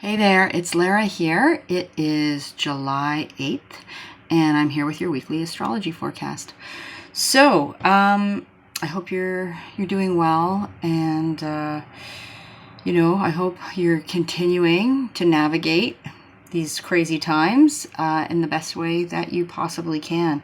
Hey there, it's Lara here. It is July 8th, and I'm here with your weekly astrology forecast. So, I hope you're doing well, and I hope you're continuing to navigate these crazy times in the best way that you possibly can.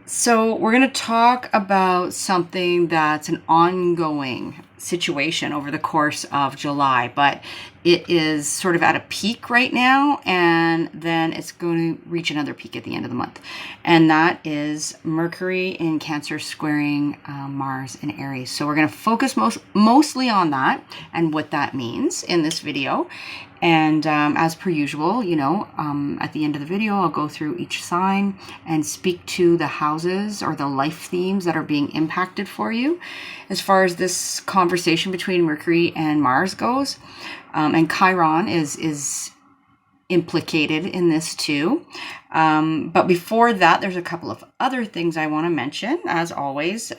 So we're going to talk about something that's an ongoing situation over the course of July, but it is sort of at a peak right now, and then it's going to reach another peak at the end of the month. And that is Mercury in Cancer squaring Mars in Aries. So we're going to focus mostly on that and what that means in this video. And as per usual, at the end of the video, I'll go through each sign and speak to the houses or the life themes that are being impacted for you as far as this conversation between Mercury and Mars goes. And Chiron is implicated in this too. But before that, there's a couple of other things I want to mention, as always.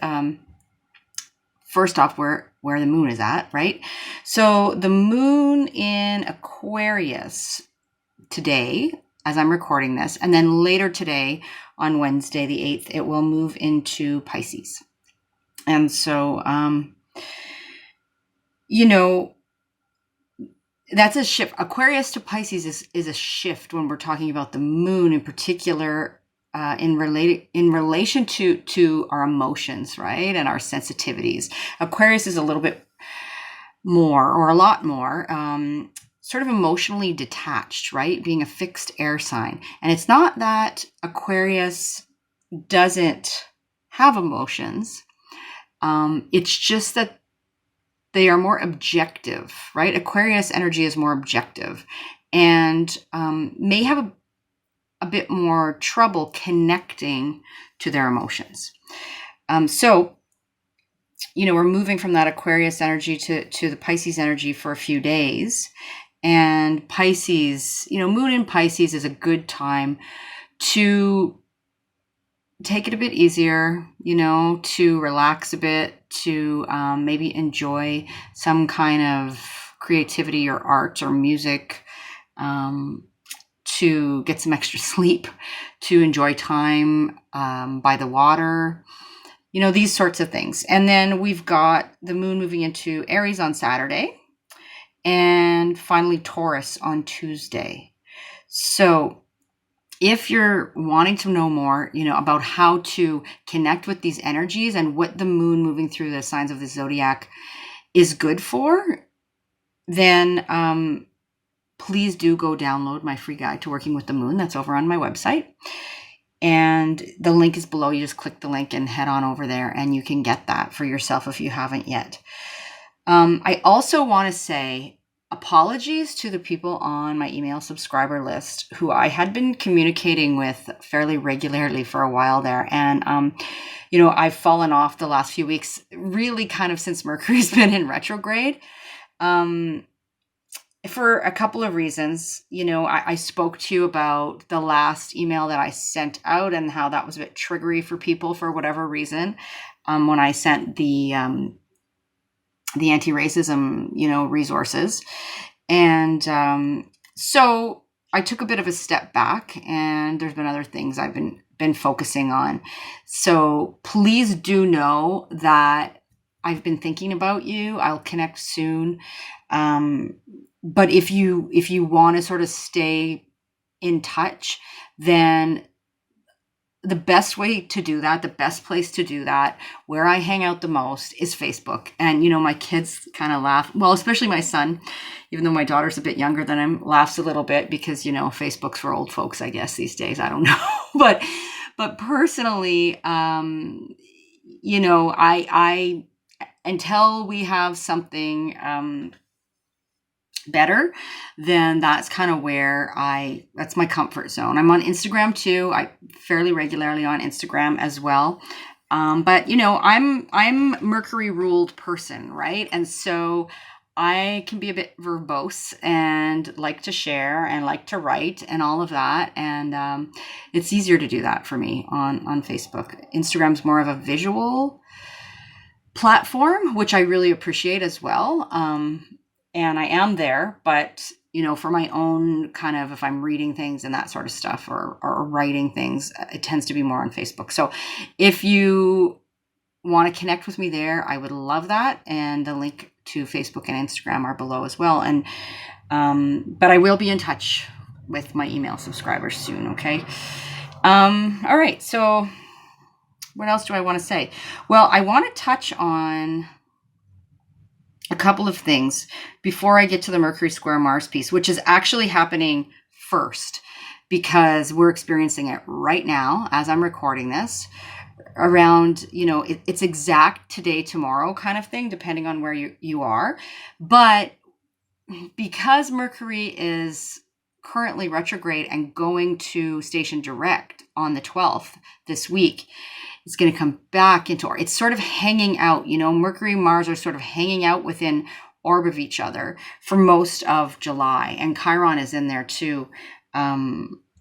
First off, where the moon is at, right? So the moon in Aquarius today, as I'm recording this, and then later today on Wednesday, the 8th, it will move into Pisces. And so, that's a shift. Aquarius to Pisces is a shift when we're talking about the moon in particular, in relation to our emotions, right? And our sensitivities. Aquarius is a little bit more, or a lot more, sort of emotionally detached, right? Being a fixed air sign. And it's not that Aquarius doesn't have emotions. It's just that they are more objective, right? Aquarius energy is more objective and may have a bit more trouble connecting to their emotions. So, we're moving from that Aquarius energy to the Pisces energy for a few days. And Pisces, moon in Pisces is a good time to take it a bit easier, to relax a bit, to maybe enjoy some kind of creativity or art or music, to get some extra sleep, to enjoy time by the water, these sorts of things. And then we've got the moon moving into Aries on Saturday and finally Taurus on Tuesday. So if you're wanting to know more, about how to connect with these energies and what the moon moving through the signs of the zodiac is good for, then please do go download my free guide to working with the moon. That's over on my website. And the link is below. You just click the link and head on over there and you can get that for yourself if you haven't yet. I also want to say apologies to the people on my email subscriber list who I had been communicating with fairly regularly for a while there. And, I've fallen off the last few weeks, really kind of since Mercury's been in retrograde. For a couple of reasons. I spoke to you about the last email that I sent out and how that was a bit triggery for people for whatever reason. When I sent the anti-racism, resources. And so I took a bit of a step back, and there's been other things I've been focusing on. So please do know that I've been thinking about you. I'll connect soon. But if you want to sort of stay in touch, then the best way to do that, the best place to do that, where I hang out the most is Facebook. And, my kids kind of laugh. Well, especially my son, even though my daughter's a bit younger than him, laughs a little bit because, Facebook's for old folks, I guess, these days. I don't know. But personally, I until we have something better, then that's kind of where that's my comfort zone. I'm on Instagram too. I fairly regularly on Instagram as well. But I'm Mercury ruled person, right? And so I can be a bit verbose and like to share and like to write and all of that. And it's easier to do that for me on Facebook. Instagram's more of a visual platform, which I really appreciate as well. and I am there, but for my own kind of, if I'm reading things and that sort of stuff, or writing things, it tends to be more on Facebook. So if you want to connect with me there, I would love that. And the link to Facebook and Instagram are below as well. And but I will be in touch with my email subscribers soon. Okay. All right. So what else do I want to say? Well, I want to touch on a couple of things before I get to the Mercury square Mars piece, which is actually happening first because we're experiencing it right now as I'm recording this, around, it's exact today, tomorrow kind of thing, depending on where you are. But because Mercury is currently retrograde and going to station direct on the 12th this week, it's going to come back into, it's sort of hanging out, Mercury and Mars are sort of hanging out within orb of each other for most of July, and Chiron is in there too.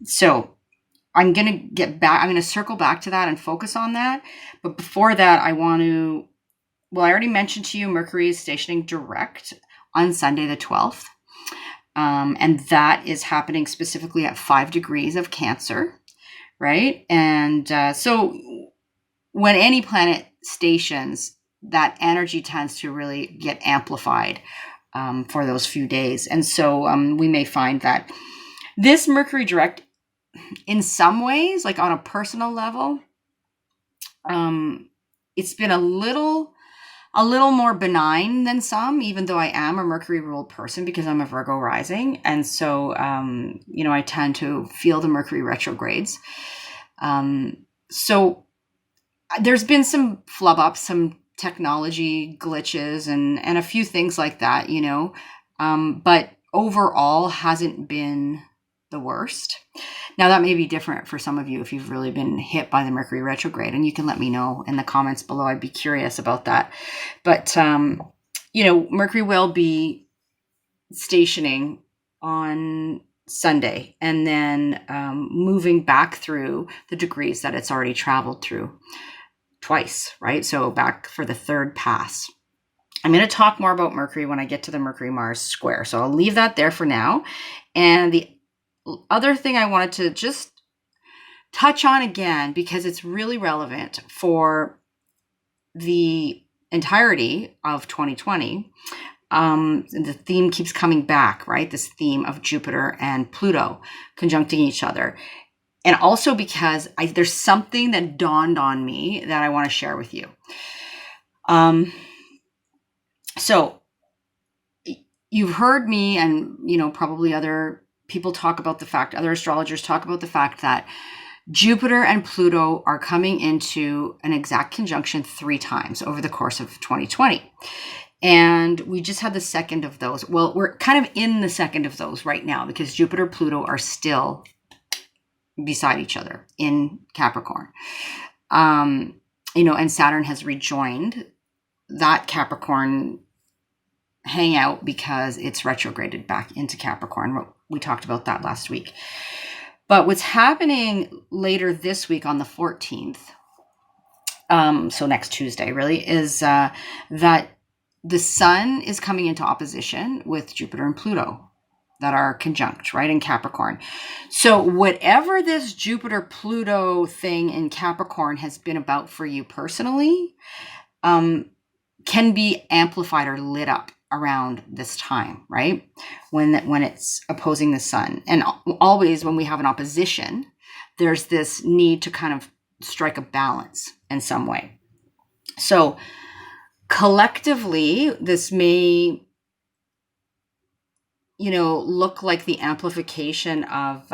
So I'm going to circle back to that and focus on that. But before that, I already mentioned to you, Mercury is stationing direct on Sunday, the 12th. And that is happening specifically at 5 degrees of Cancer, right? And so when any planet stations, that energy tends to really get amplified for those few days. And so we may find that this Mercury direct, in some ways, like on a personal level, it's been a little more benign than some, even though I am a Mercury ruled person because I'm a Virgo rising. And so, I tend to feel the Mercury retrogrades. So there's been some flub ups, some technology glitches and a few things like that, but overall hasn't been the worst. Now that may be different for some of you if you've really been hit by the Mercury retrograde, and you can let me know in the comments below. I'd be curious about that. But, Mercury will be stationing on Sunday and then moving back through the degrees that it's already traveled through twice, right? So back for the third pass. I'm going to talk more about Mercury when I get to the Mercury-Mars square. So I'll leave that there for now. And the other thing I wanted to just touch on again, because it's really relevant for the entirety of 2020, the theme keeps coming back, right? This theme of Jupiter and Pluto conjuncting each other. And also because there's something that dawned on me that I want to share with you. So you've heard me and, probably other people talk about the fact, other astrologers talk about the fact that Jupiter and Pluto are coming into an exact conjunction 3 times over the course of 2020. And we just had the second of those. Well, we're kind of in the second of those right now because Jupiter and Pluto are still beside each other in Capricorn. And Saturn has rejoined that Capricorn hangout because it's retrograded back into Capricorn. We talked about that last week. But what's happening later this week on the 14th, so next Tuesday really, is that the Sun is coming into opposition with Jupiter and Pluto that are conjunct, right, in Capricorn. So whatever this Jupiter-Pluto thing in Capricorn has been about for you personally, can be amplified or lit up around this time, right? When it's opposing the Sun. And always when we have an opposition, there's this need to kind of strike a balance in some way. So collectively, this may, look like the amplification of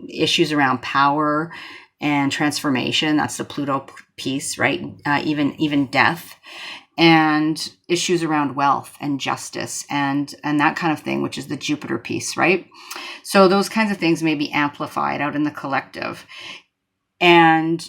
issues around power and transformation. That's the Pluto piece, right? Even death, and issues around wealth and justice and that kind of thing, which is the Jupiter piece, right? So those kinds of things may be amplified out in the collective. And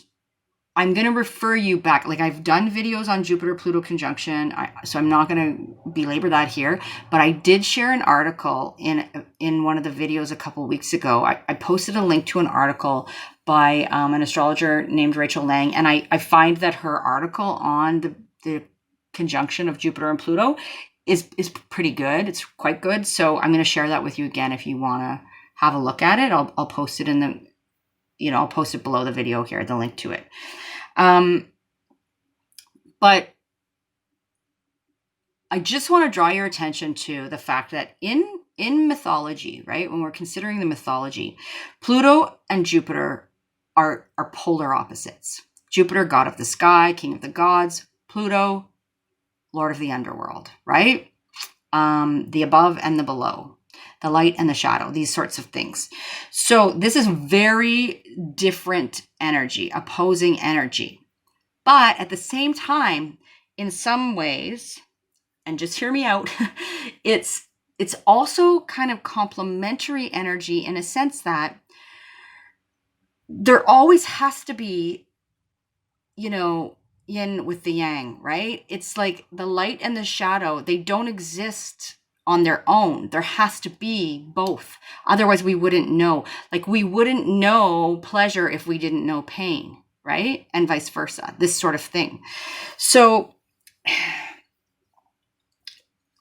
I'm going to refer you back, like I've done videos on Jupiter-Pluto conjunction, so I'm not going to belabor that here, but I did share an article in one of the videos a couple of weeks ago. I posted a link to an article by an astrologer named Rachel Lang, and I find that her article on the conjunction of Jupiter and Pluto is pretty good. It's quite good. So I'm going to share that with you again if you want to have a look at it. I'll post it in the, I'll post it below the video here, the link to it. But I just want to draw your attention to the fact that in mythology, right, when we're considering the mythology, Pluto and Jupiter are polar opposites. Jupiter, god of the sky, king of the gods. Pluto, lord of the underworld, right? The above and the below, the light and the shadow, these sorts of things. So this is very different energy, opposing energy. But at the same time, in some ways, and just hear me out, it's also kind of complementary energy in a sense that there always has to be, yin with the yang, right? It's like the light and the shadow, they don't exist on their own. There has to be both. Otherwise, we wouldn't know. Like, we wouldn't know pleasure if we didn't know pain, right? And vice versa, this sort of thing. So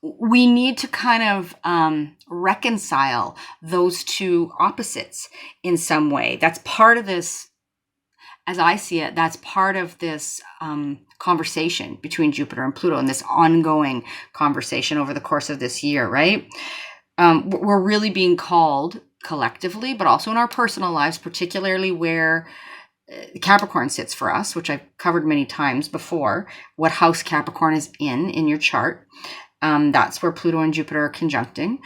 we need to kind of reconcile those two opposites in some way. That's part of this, as I see it, that's part of this conversation between Jupiter and Pluto, and this ongoing conversation over the course of this year, right? We're really being called collectively, but also in our personal lives, particularly where Capricorn sits for us, which I've covered many times before, what house Capricorn is in your chart. That's where Pluto and Jupiter are conjuncting,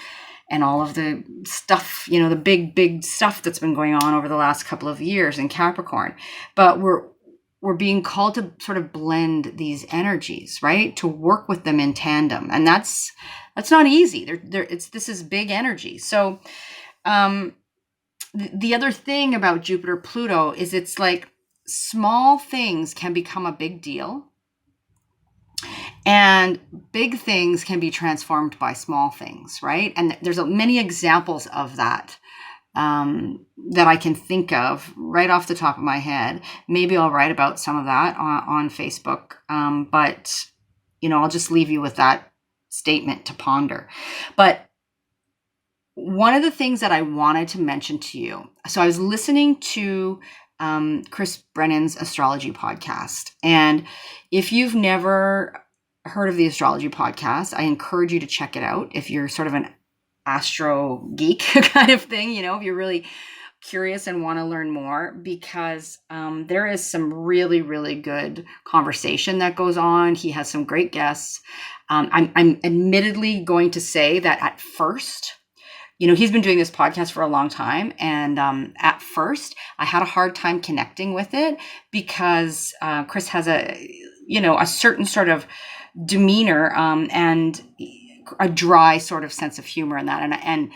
and all of the stuff, the big stuff that's been going on over the last couple of years in Capricorn. But we're being called to sort of blend these energies, right? To work with them in tandem. And that's not easy. This is big energy. So the other thing about Jupiter Pluto is it's like small things can become a big deal. And big things can be transformed by small things, right? And there's many examples of that that I can think of right off the top of my head. Maybe I'll write about some of that on Facebook. But, I'll just leave you with that statement to ponder. But one of the things that I wanted to mention to you, so I was listening to Chris Brennan's Astrology podcast. And if you've never heard of the Astrology podcast, I encourage you to check it out if you're sort of an astro geek kind of thing, if you're really curious and want to learn more, because there is some really, really good conversation that goes on. He has some great guests. I'm admittedly going to say that at first, he's been doing this podcast for a long time. And at first, I had a hard time connecting with it because Chris has a certain sort of demeanor and a dry sort of sense of humor in that. And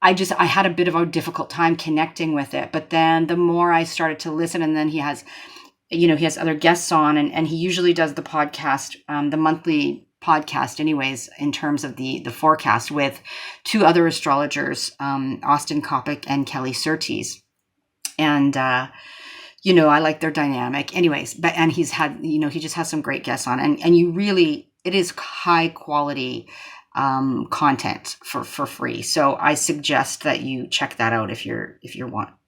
I had a bit of a difficult time connecting with it. But then the more I started to listen, and then he has other guests on, and he usually does the podcast, the monthly podcast anyways, in terms of the forecast with two other astrologers, Austin Coppock and Kelly Surtees. And, I like their dynamic anyways, and he's had, he just has some great guests on, and it is high quality content for free. So I suggest that you check that out if you're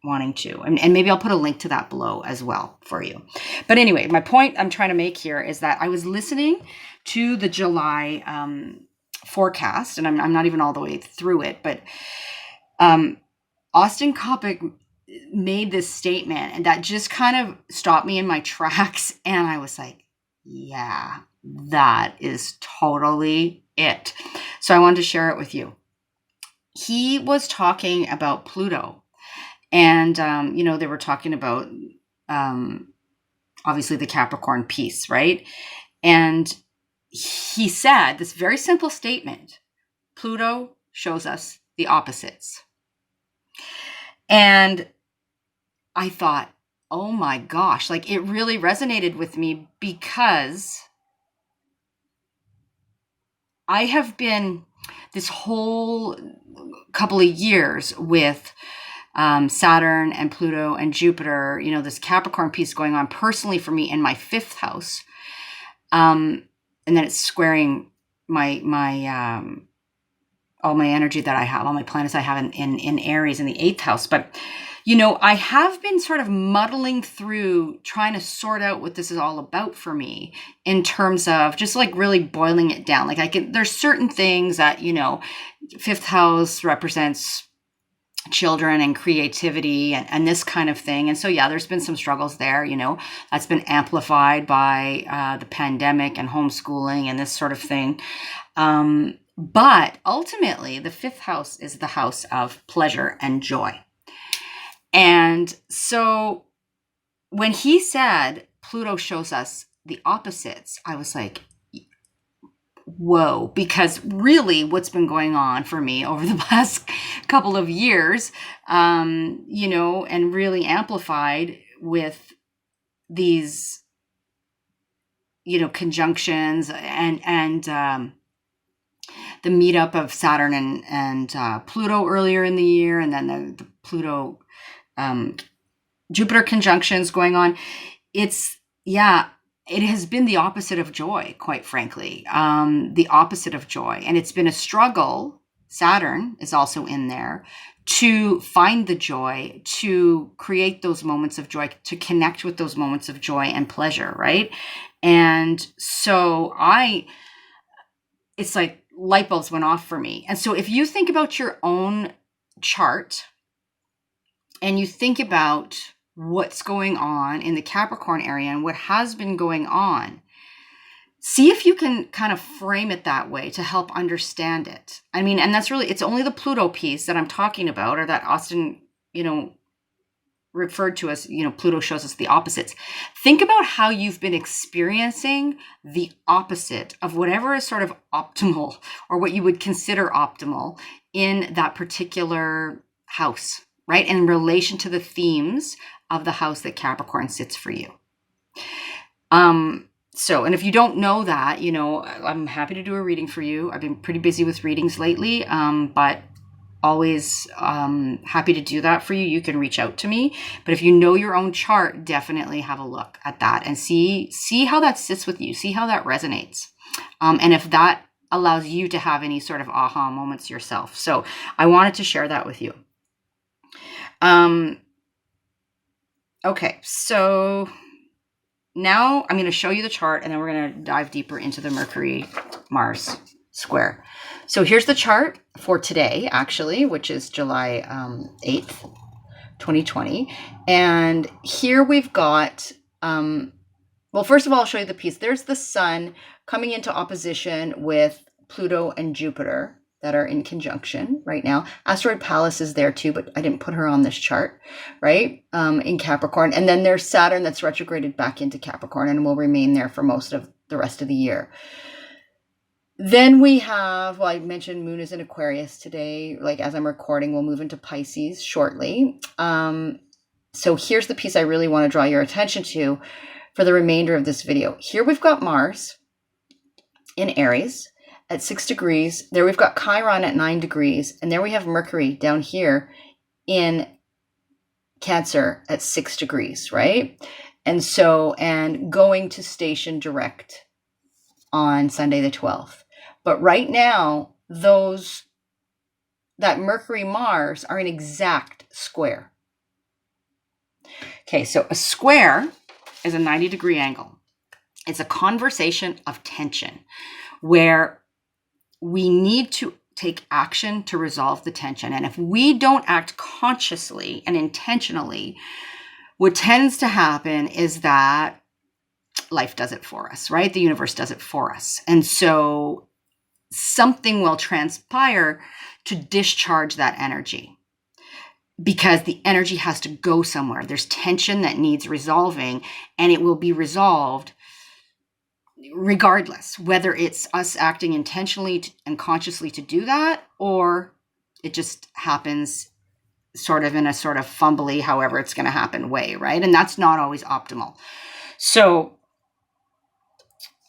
wanting to, and maybe I'll put a link to that below as well for you. But anyway, my point I'm trying to make here is that I was listening to the July forecast, and I'm not even all the way through it, but Austin Coppock made this statement, and that just kind of stopped me in my tracks. And I was like, yeah, that is totally it. So I wanted to share it with you. He was talking about Pluto, and, they were talking about, obviously the Capricorn piece, right? And he said this very simple statement: Pluto shows us the opposites. And I thought, oh my gosh, like it really resonated with me, because I have been this whole couple of years with Saturn and Pluto and Jupiter, this Capricorn piece going on personally for me in my 5th house. And then it's squaring all my energy that I have, all my planets I have in Aries in the 8th house. But, I have been sort of muddling through trying to sort out what this is all about for me in terms of just like really boiling it down. Like there's certain things that, 5th house represents children and creativity and this kind of thing. And so, yeah, there's been some struggles there, that's been amplified by the pandemic and homeschooling and this sort of thing. But ultimately, the 5th house is the house of pleasure and joy. And so when he said Pluto shows us the opposites, I was like, whoa, because really what's been going on for me over the past couple of years, and really amplified with these, conjunctions and the meetup of Saturn and Pluto earlier in the year, and then the Pluto Jupiter conjunctions going on. It has been the opposite of joy, quite frankly, the opposite of joy. And it's been a struggle. Saturn is also in there to find the joy, to create those moments of joy, to connect with those moments of joy and pleasure, right? And so it's like light bulbs went off for me. And so if you think about your own chart and you think about what's going on in the Capricorn area and what has been going on, see if you can kind of frame it that way to help understand it. I mean, and that's really, it's only the Pluto piece that I'm talking about, or that Austin, referred to as, Pluto shows us the opposites. Think about how you've been experiencing the opposite of whatever is sort of optimal or what you would consider optimal in that particular house, right? In relation to the themes of the house that Capricorn sits for you. And if you don't know that, I'm happy to do a reading for you. I've been pretty busy with readings lately, but always happy to do that for you. You can reach out to me. But if you know your own chart, definitely have a look at that and see how that sits with you. See how that resonates. And if that allows you to have any sort of aha moments yourself. So I wanted to share that with you. Okay, so now I'm going to show you the chart, and then we're going to dive deeper into the Mercury-Mars square. So here's the chart for today, actually, which is July 8th, 2020. And here we've got, well, first of all, I'll show you the piece. There's the sun coming into opposition with Pluto and Jupiter that are in conjunction right now. Asteroid Pallas is there too, but I didn't put her on this chart, right? In Capricorn. And then there's Saturn that's retrograded back into Capricorn and will remain there for most of the rest of the year. Then we have, well, I mentioned Moon is in Aquarius today. Like as I'm recording, we'll move into Pisces shortly. So here's the piece I really want to draw your attention to for the remainder of this video. Here we've got Mars in Aries at 6 degrees. There we've got Chiron at 9 degrees. And there we have Mercury down here in Cancer at 6 degrees, right? And so, and going to station direct on Sunday the 12th. But right now, that Mercury-Mars are an exact square. Okay, so a square is a 90-degree angle. It's a conversation of tension where we need to take action to resolve the tension. And if we don't act consciously and intentionally, what tends to happen is that life does it for us, right? The universe does it for us. And so something will transpire to discharge that energy because the energy has to go somewhere. There's tension that needs resolving, and it will be resolved regardless, whether it's us acting intentionally and consciously to do that, or it just happens sort of in a sort of fumbly, however it's going to happen way, right? And that's not always optimal. So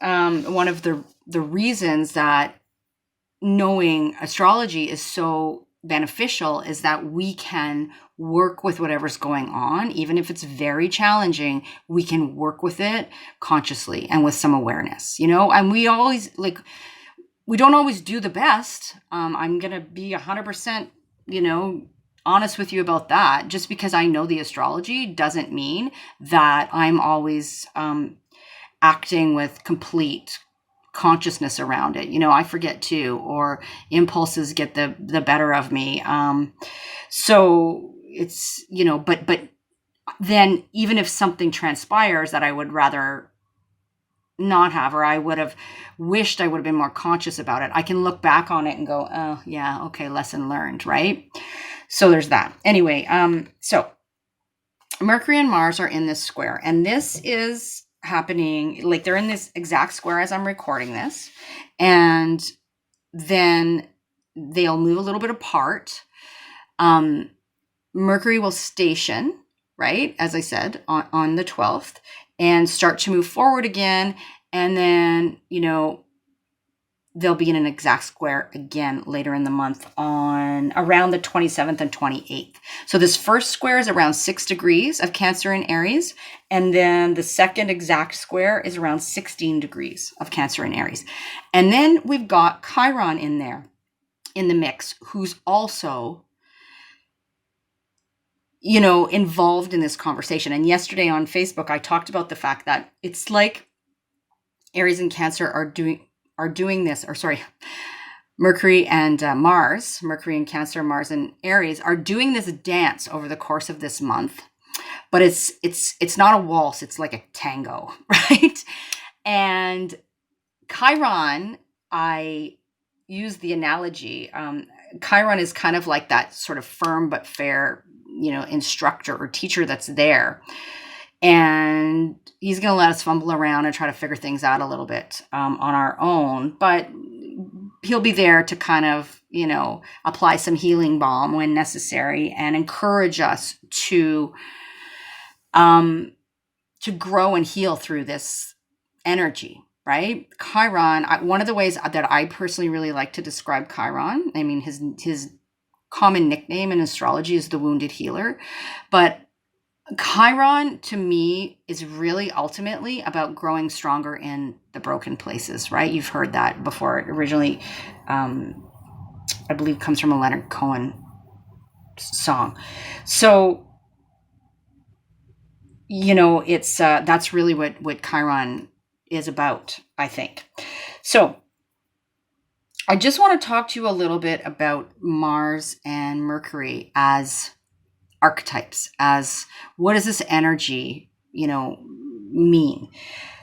one of the reasons that knowing astrology is so beneficial is that we can work with whatever's going on, even if it's very challenging. We can work with it consciously and with some awareness, and we always we don't always do the best. I'm going to be 100%, honest with you about that. Just because I know the astrology doesn't mean that I'm always acting with complete consciousness around it. I forget too, or impulses get the better of me. So it's, but then even if something transpires that I would rather not have, or I would have wished I would have been more conscious about it, I can look back on it and go, oh yeah, okay, lesson learned, right? So there's that. Anyway, so Mercury and Mars are in this square, and this is happening, like they're in this exact square as I'm recording this, and then they'll move a little bit apart. Mercury will station, right, as I said, on the 12th, and start to move forward again. And then, they'll be in an exact square again later in the month on around the 27th and 28th. So this first square is around 6 degrees of Cancer and Aries. And then the second exact square is around 16 degrees of Cancer and Aries. And then we've got Chiron in there, in the mix, who's also involved in this conversation. And yesterday on Facebook, I talked about the fact that it's like Aries and Cancer are doing this, or sorry, Mercury and Mars, Mercury and Cancer, Mars and Aries are doing this dance over the course of this month. But it's not a waltz, it's like a tango, right? And Chiron, I use the analogy, Chiron is kind of like that sort of firm but fair instructor or teacher that's there. And he's going to let us fumble around and try to figure things out a little bit on our own. But he'll be there to kind of, apply some healing balm when necessary and encourage us to grow and heal through this energy, right? Chiron, one of the ways that I personally really like to describe Chiron, I mean, his common nickname in astrology is the wounded healer, but Chiron to me is really ultimately about growing stronger in the broken places, right? You've heard that before. It originally, I believe, comes from a Leonard Cohen song. So, it's that's really what Chiron is about, I think. So I just want to talk to you a little bit about Mars and Mercury as archetypes, as what does this energy, mean?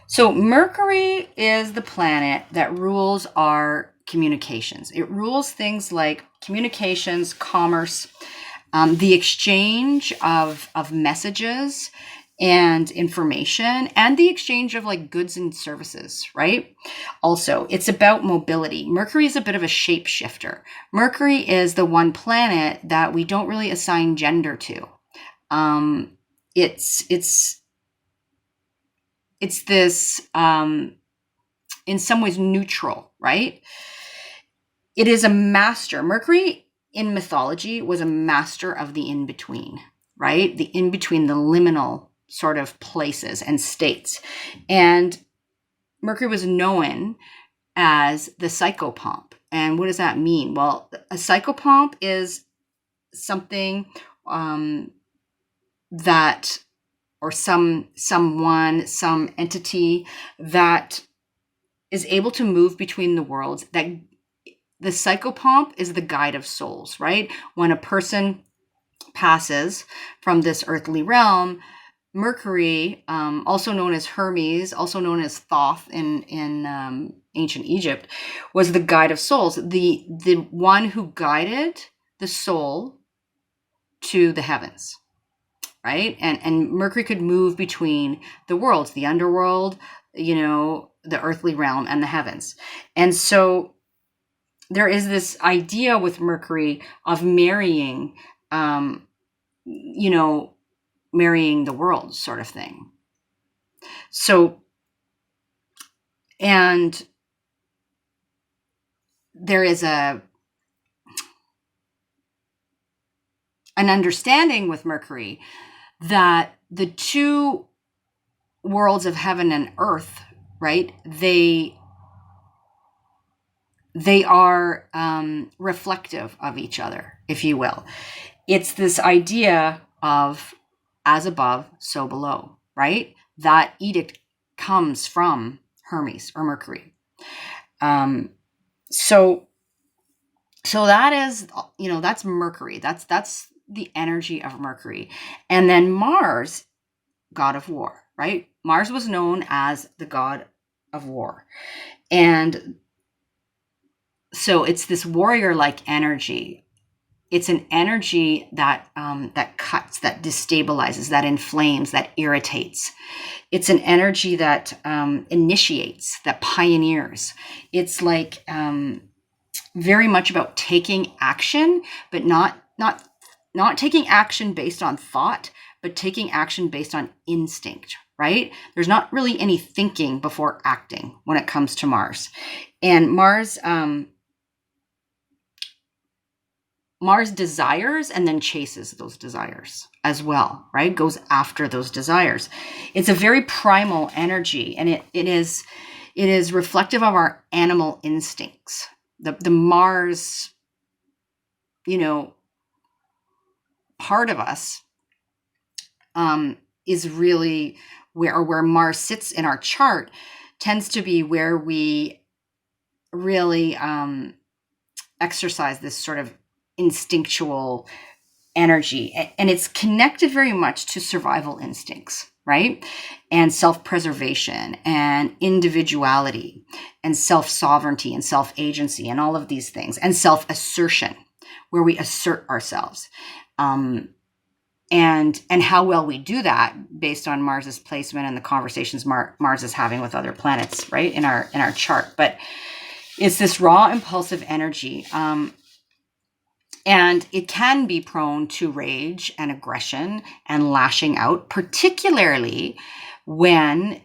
So Mercury is the planet that rules our communications. It rules things like communications, commerce, the exchange of messages and information, and the exchange of like goods and services, right? Also, it's about mobility. Mercury is a bit of a shapeshifter. Mercury is the one planet that we don't really assign gender to. It's this, in some ways neutral, right? It is a master. Mercury in mythology was a master of the in-between, right? The in-between, the liminal sort of places and states. And Mercury was known as the psychopomp. And what does that mean? Well, a psychopomp is something that, or someone, some entity that is able to move between the worlds. That the psychopomp is the guide of souls, right? When a person passes from this earthly realm, Mercury, also known as Hermes, also known as Thoth in ancient Egypt, was the guide of souls, the one who guided the soul to the heavens, right? And Mercury could move between the worlds, the underworld, the earthly realm and the heavens. And so there is this idea with Mercury of marrying, marrying the world sort of thing. So, and there is an understanding with Mercury that the two worlds of heaven and earth, right, they they are reflective of each other, if you will. It's this idea of as above, so below, right? That edict comes from Hermes or Mercury. So that is, that's Mercury. That's the energy of Mercury. And then Mars, god of war, right? Mars was known as the god of war. And so it's this warrior-like energy. It's an energy that that cuts, that destabilizes, that inflames, that irritates. It's an energy that initiates, that pioneers. It's like very much about taking action, but not taking action based on thought, but taking action based on instinct, right? There's not really any thinking before acting when it comes to Mars. And Mars desires and then chases those desires as well, right? Goes after those desires. It's a very primal energy, and it is reflective of our animal instincts. The Mars, part of us is really where Mars sits in our chart tends to be where we really exercise this sort of instinctual energy. And it's connected very much to survival instincts, right? And self-preservation and individuality and self-sovereignty and self-agency and all of these things, and self-assertion, where we assert ourselves. And how well we do that based on Mars's placement and the conversations Mars is having with other planets, right, in our chart. But it's this raw, impulsive energy. And it can be prone to rage and aggression and lashing out, particularly when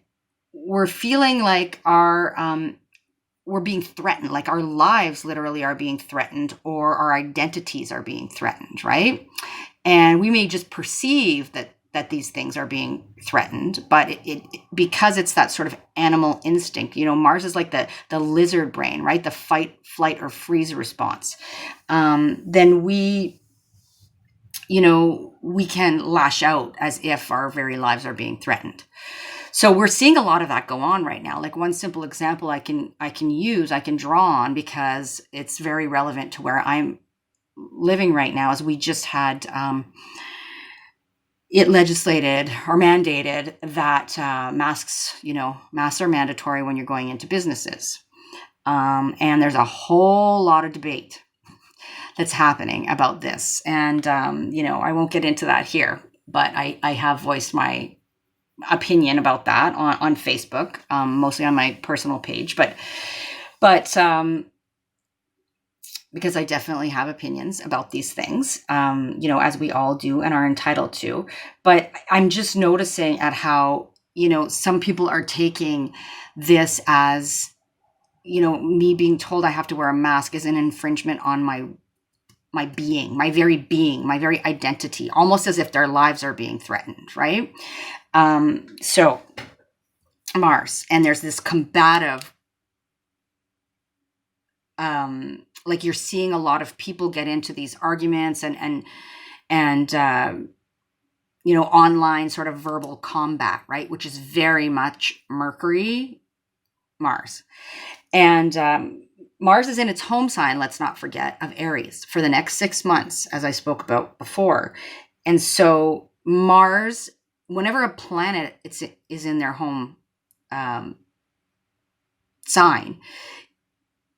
we're feeling like we're being threatened, like our lives literally are being threatened, or our identities are being threatened, right? And we may just perceive that these things are being threatened, but it because it's that sort of animal instinct. Mars is like the lizard brain, right? The fight, flight, or freeze response. Then we can lash out as if our very lives are being threatened. So we're seeing a lot of that go on right now. Like one simple example I can draw on, because it's very relevant to where I'm living right now, is we just had it legislated or mandated that masks are mandatory when you're going into businesses. And there's a whole lot of debate that's happening about this. And, I won't get into that here, but I have voiced my opinion about that on Facebook, mostly on my personal page, but because I definitely have opinions about these things, as we all do and are entitled to. But I'm just noticing at how, some people are taking this as, me being told I have to wear a mask is an infringement on my being, my very identity, almost as if their lives are being threatened, right? So Mars, and there's this combative, like you're seeing a lot of people get into these arguments and online sort of verbal combat, right? Which is very much Mercury-Mars. And Mars is in its home sign, let's not forget, of Aries for the next 6 months, as I spoke about before. And so Mars, whenever a planet is in their home sign,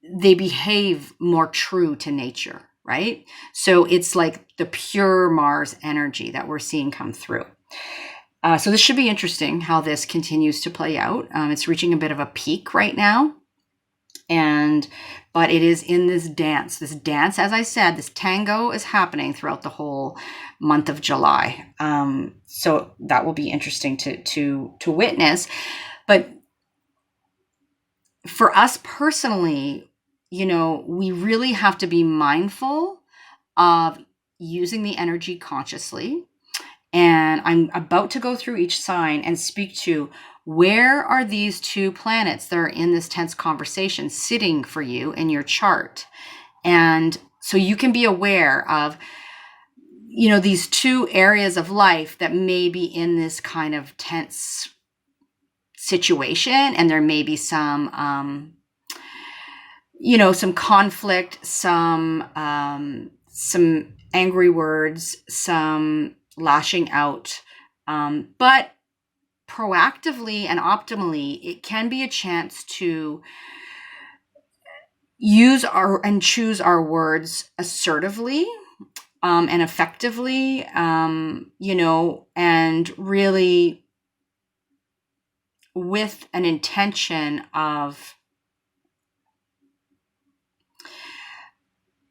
they behave more true to nature, right? So it's like the pure Mars energy that we're seeing come through. So this should be interesting how this continues to play out. It's reaching a bit of a peak right now. But it is in this dance, as I said, this tango is happening throughout the whole month of July. So that will be interesting to witness. But for us personally, we really have to be mindful of using the energy consciously. And I'm about to go through each sign and speak to Where are these two planets that are in this tense conversation sitting for you in your chart? And so you can be aware of, these two areas of life that may be in this kind of tense situation, and there may be some some conflict, some angry words, some lashing out, but proactively and optimally, it can be a chance to use and choose our words assertively and effectively, and really with an intention of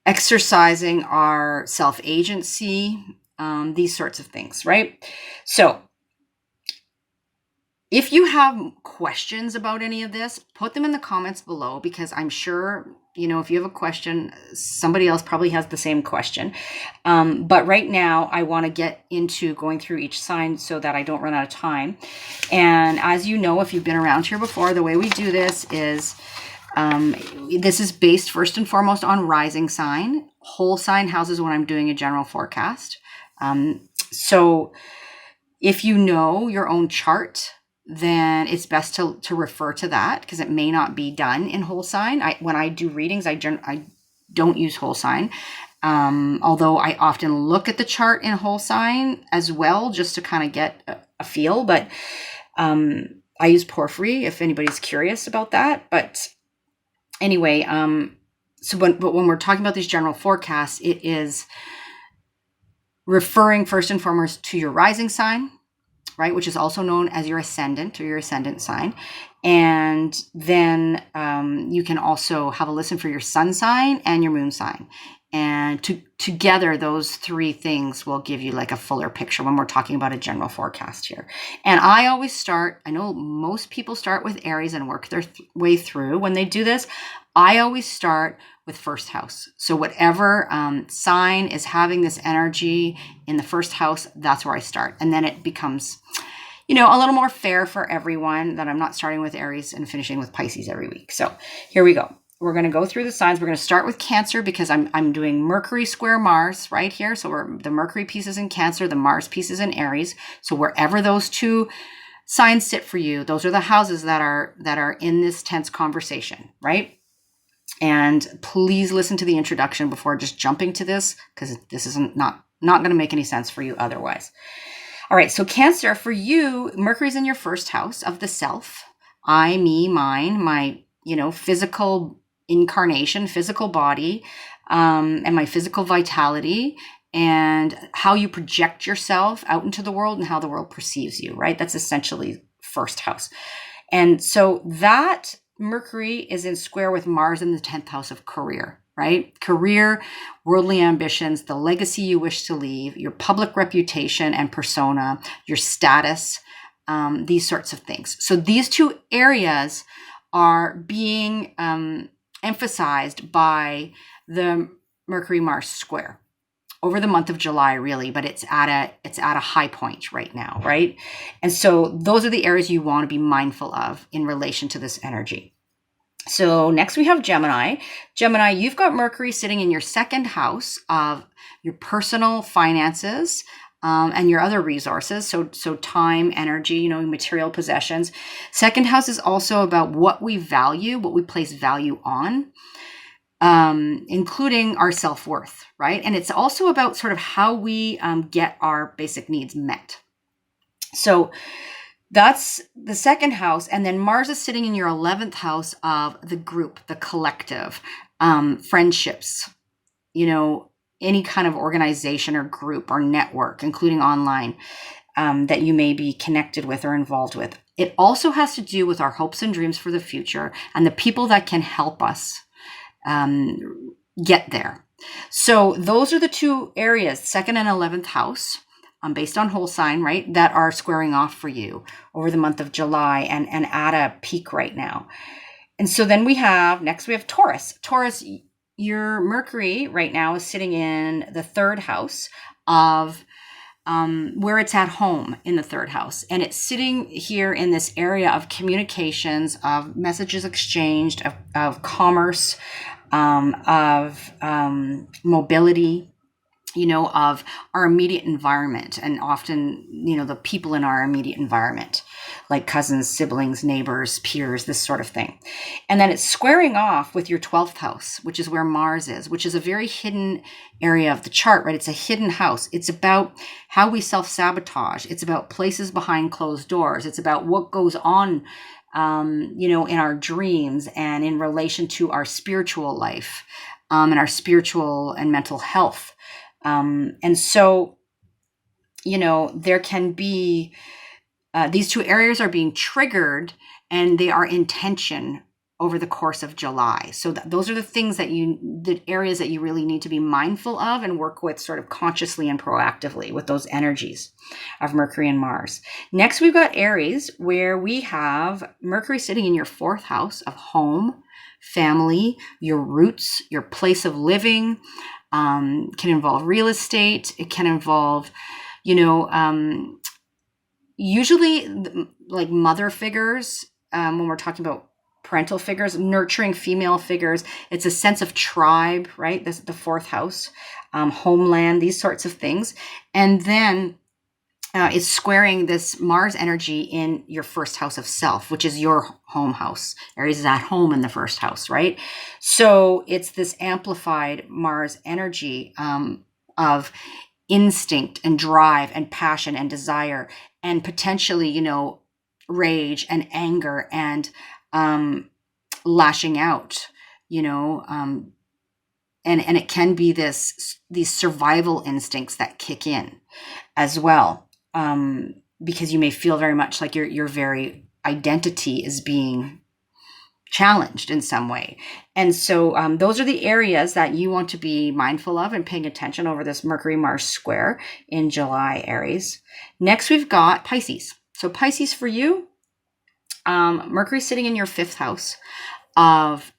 exercising our self-agency, these sorts of things, right? So if you have questions about any of this, put them in the comments below, because I'm sure, if you have a question, somebody else probably has the same question. But right now, I want to get into going through each sign so that I don't run out of time. And as you know, if you've been around here before, the way we do this is based first and foremost on rising sign. Whole sign houses when I'm doing a general forecast. So if you know your own chart, then it's best to refer to that, because it may not be done in whole sign. When I do readings, I don't use whole sign, although I often look at the chart in whole sign as well, just to kind of get a feel. But I use porphyry if anybody's curious about that. But anyway, but when we're talking about these general forecasts, it is referring first and foremost to your rising sign, right, which is also known as your ascendant or your ascendant sign. And then you can also have a listen for your sun sign and your moon sign. And together, those three things will give you like a fuller picture when we're talking about a general forecast here. And I always start, I know most people start with Aries and work their way through. When they do this, I always start with first house. So whatever sign is having this energy in the first house, that's where I start. And then it becomes, a little more fair for everyone that I'm not starting with Aries and finishing with Pisces every week. So here we go. We're going to go through the signs. We're going to start with Cancer, because I'm doing Mercury square Mars right here. So the Mercury piece is in Cancer, the Mars piece is in Aries. So wherever those two signs sit for you, those are the houses that are in this tense conversation, right? And please listen to the introduction before just jumping to this, because this isn't not going to make any sense for you otherwise. All right, so Cancer, for you, Mercury's in your first house of the self. I, me, mine, my, physical incarnation, physical body, and my physical vitality, and how you project yourself out into the world and how the world perceives you, right? That's essentially first house. And so that Mercury is in square with Mars in the 10th house of career, right? Career, worldly ambitions, the legacy you wish to leave, your public reputation and persona, your status, these sorts of things. So these two areas are being emphasized by the Mercury-Mars square over the month of July, really, but it's at a high point right now, right? And so those are the areas you want to be mindful of in relation to this energy. So next we have Gemini. Gemini, you've got Mercury sitting in your second house of your personal finances and your other resources. So time, energy, material possessions. Second house is also about what we value, what we place value on, including our self-worth, right? And it's also about sort of how we get our basic needs met. So that's the second house. And then Mars is sitting in your 11th house of the group, the collective, friendships, any kind of organization or group or network, including online, that you may be connected with or involved with. It also has to do with our hopes and dreams for the future and the people that can help us get there. So those are the two areas, second and 11th house, based on whole sign, right, that are squaring off for you over the month of July and at a peak right now. And so then we have Taurus. Taurus, your Mercury right now is sitting in the third house of where it's at home in the third house. And it's sitting here in this area of communications, of messages exchanged, of commerce, of mobility, of our immediate environment, and often, the people in our immediate environment, like cousins, siblings, neighbors, peers, this sort of thing. And then it's squaring off with your 12th house, which is where Mars is, which is a very hidden area of the chart, right? It's a hidden house. It's about how we self-sabotage. It's about places behind closed doors. It's about what goes on, in our dreams and in relation to our spiritual life, and our spiritual and mental health. And so, there can be, these two areas are being triggered, and they are in tension over the course of July. So those are the things the areas that you really need to be mindful of and work with sort of consciously and proactively with those energies of Mercury and Mars. Next, we've got Aries, where we have Mercury sitting in your 4th house of home, family, your roots, your place of living. Can involve real estate. It can involve, usually like mother figures, when we're talking about parental figures, nurturing female figures. It's a sense of tribe, right? This the 4th house, homeland, these sorts of things. And then it's squaring this Mars energy in your 1st house of self, which is your home house. Aries is at home in the 1st house, right? So it's this amplified Mars energy of instinct and drive and passion and desire, and potentially, rage and anger and lashing out, and it can be these survival instincts that kick in as well. Because you may feel very much like your very identity is being challenged in some way. And so those are the areas that you want to be mindful of and paying attention over this Mercury-Mars square in July, Aries. Next, we've got Pisces. So Pisces for you, Mercury sitting in your 5th house of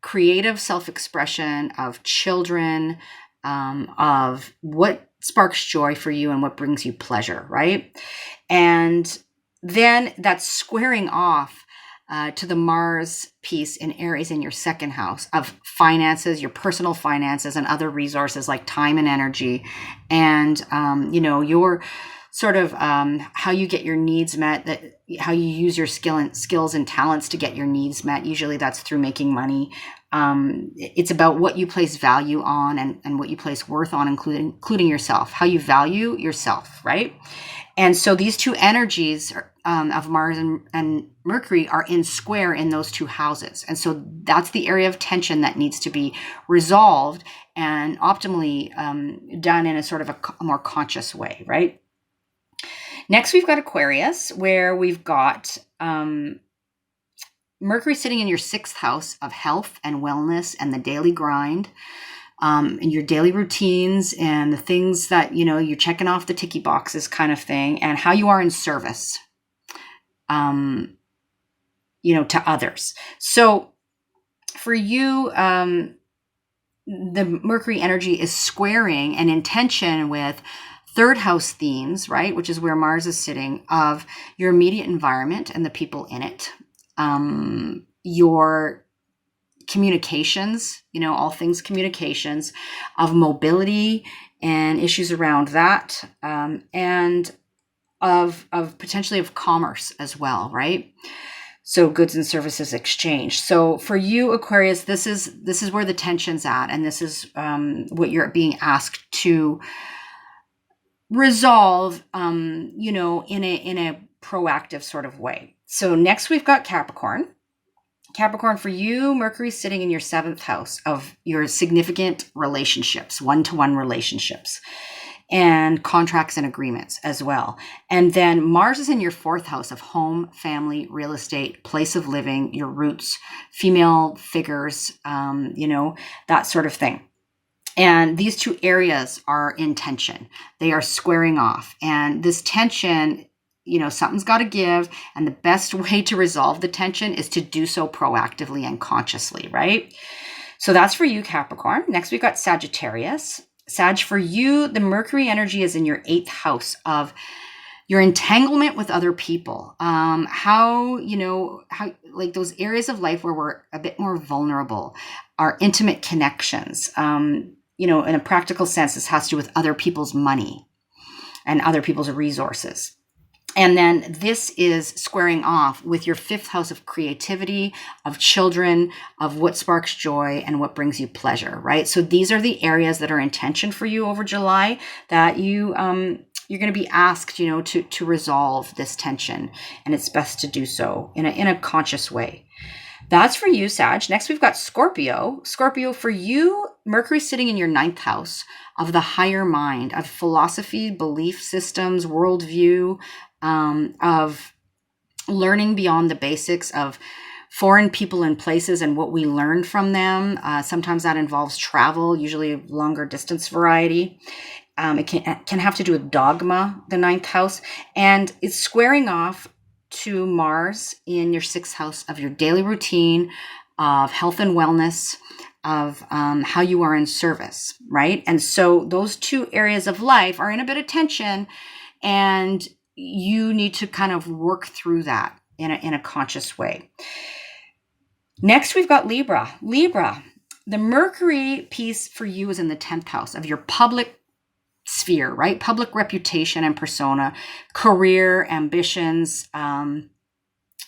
creative self-expression, of children, of what sparks joy for you and what brings you pleasure, right? And then that's squaring off to the Mars piece in Aries in your 2nd house of finances, your personal finances and other resources like time and energy, and your sort of how you get your needs met, how you use your skills and talents to get your needs met. Usually that's through making money. It's about what you place value on and what you place worth on, including yourself, how you value yourself, right? And so these two energies of Mars and Mercury are in square in those two houses. And so that's the area of tension that needs to be resolved and optimally done in a sort of a more conscious way, right? Next, we've got Aquarius, where we've got Mercury sitting in your 6th house of health and wellness and the daily grind, and your daily routines and the things that, you're checking off the ticky boxes kind of thing, and how you are in service, to others. So for you, the Mercury energy is squaring and in tension with 3rd house themes, right? Which is where Mars is sitting, of your immediate environment and the people in it. Your communications, all things communications, of mobility and issues around that, and of potentially of commerce as well, right? So goods and services exchange. So for you, Aquarius, this is where the tension's at, and this is what you're being asked to resolve, in a proactive sort of way. So next we've got Capricorn. Capricorn, for you, Mercury sitting in your 7th house of your significant relationships, one-to-one relationships, and contracts and agreements as well. And then Mars is in your 4th house of home, family, real estate, place of living, your roots, female figures, that sort of thing. And these two areas are in tension. They are squaring off. And this tension, something's got to give. And the best way to resolve the tension is to do so proactively and consciously, right? So that's for you, Capricorn. Next, we've got Sagittarius. Sag, for you, the Mercury energy is in your 8th house of your entanglement with other people. How like those areas of life where we're a bit more vulnerable, our intimate connections. In a practical sense, this has to do with other people's money and other people's resources. And then this is squaring off with your 5th house of creativity, of children, of what sparks joy and what brings you pleasure, right? So these are the areas that are in tension for you over July that you're going to be asked, to resolve this tension. And it's best to do so in a conscious way. That's for you, Sag. Next, we've got Scorpio. Scorpio, for you, Mercury sitting in your 9th house of the higher mind, of philosophy, belief systems, worldview, of learning beyond the basics of foreign people and places and what we learn from them. Sometimes that involves travel, usually longer distance variety. It can have to do with dogma, the 9th house, and it's squaring off to Mars in your 6th house of your daily routine, of health and wellness, of how you are in service, right? And so those two areas of life are in a bit of tension, and you need to kind of work through that in a conscious way. Next, we've got Libra. Libra, the Mercury piece for you is in the 10th house of your public sphere, right? Public reputation and persona, career, ambitions,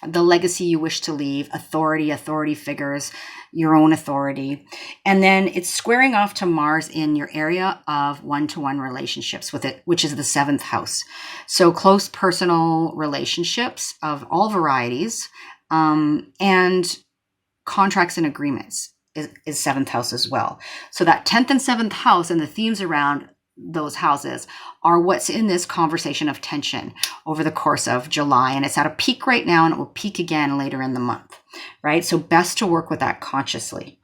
the legacy you wish to leave, authority figures, your own authority. And then it's squaring off to Mars in your area of one-to-one relationships with it, which is the 7th house. So close personal relationships of all varieties, and contracts and agreements is 7th house as well. So that 10th and 7th house and the themes around those houses are what's in this conversation of tension over the course of July. And it's at a peak right now, and it will peak again later in the month, right? So best to work with that consciously.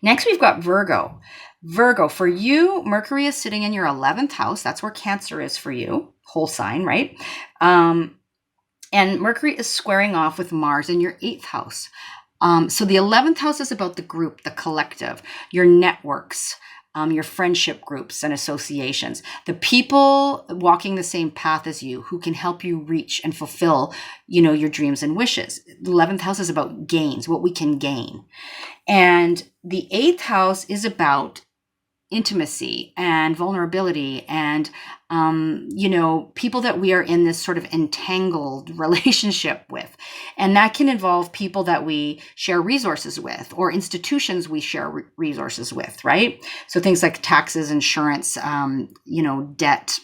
Next, we've got Virgo. Virgo, for you, Mercury is sitting in your 11th house. That's where Cancer is for you, whole sign, right? And Mercury is squaring off with Mars in your 8th house. So the 11th house is about the group, the collective, your networks, your friendship groups and associations, the people walking the same path as you who can help you reach and fulfill, your dreams and wishes. The 11th house is about gains, what we can gain. And the 8th house is about intimacy and vulnerability and, people that we are in this sort of entangled relationship with. And that can involve people that we share resources with or institutions we share resources with, right? So things like taxes, insurance, debt,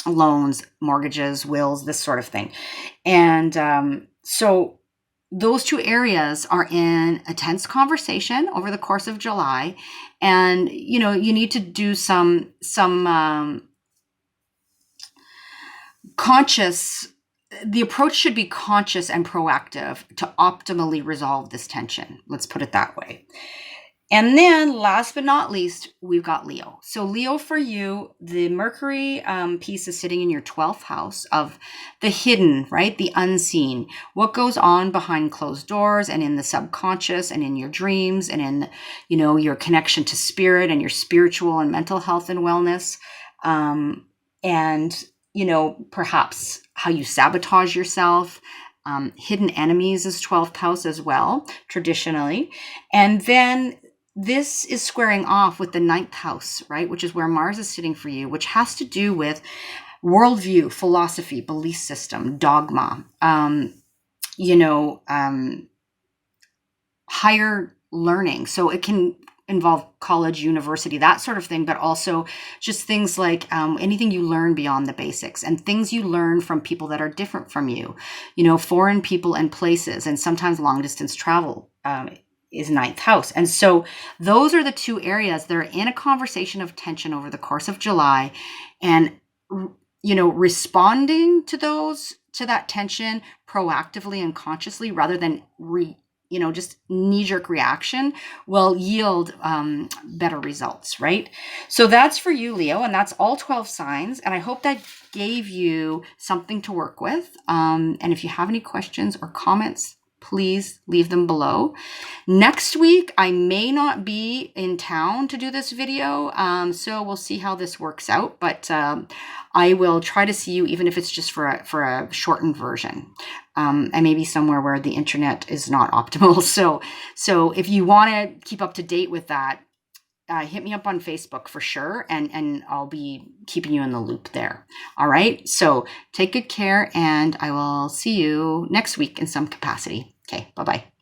loans, mortgages, wills, this sort of thing. And so those two areas are in a tense conversation over the course of July. And, you need to do some conscious, the approach should be conscious and proactive to optimally resolve this tension. Let's put it that way. And then last but not least, we've got Leo. So Leo, for you, the Mercury piece is sitting in your 12th house of the hidden, right? The unseen, what goes on behind closed doors and in the subconscious and in your dreams and in, your connection to spirit and your spiritual and mental health and wellness. And, perhaps how you sabotage yourself. Hidden enemies is 12th house as well, traditionally. And then this is squaring off with the 9th house, right? Which is where Mars is sitting for you, which has to do with worldview, philosophy, belief system, dogma, higher learning. So it can involve college, university, that sort of thing, but also just things like anything you learn beyond the basics and things you learn from people that are different from you, foreign people and places, and sometimes long distance travel is 9th house. And so those are the two areas that are in a conversation of tension over the course of July, and, responding to that tension proactively and consciously rather than just knee-jerk reaction will yield better results, right? So that's for you, Leo, and that's all 12 signs. And I hope that gave you something to work with. And if you have any questions or comments, please leave them below. Next week, I may not be in town to do this video, so we'll see how this works out, but I will try to see you, even if it's just for a shortened version, and maybe somewhere where the internet is not optimal. So if you want to keep up to date with that, hit me up on Facebook for sure, and I'll be keeping you in the loop there. All right, so take good care, and I will see you next week in some capacity. Okay, bye-bye.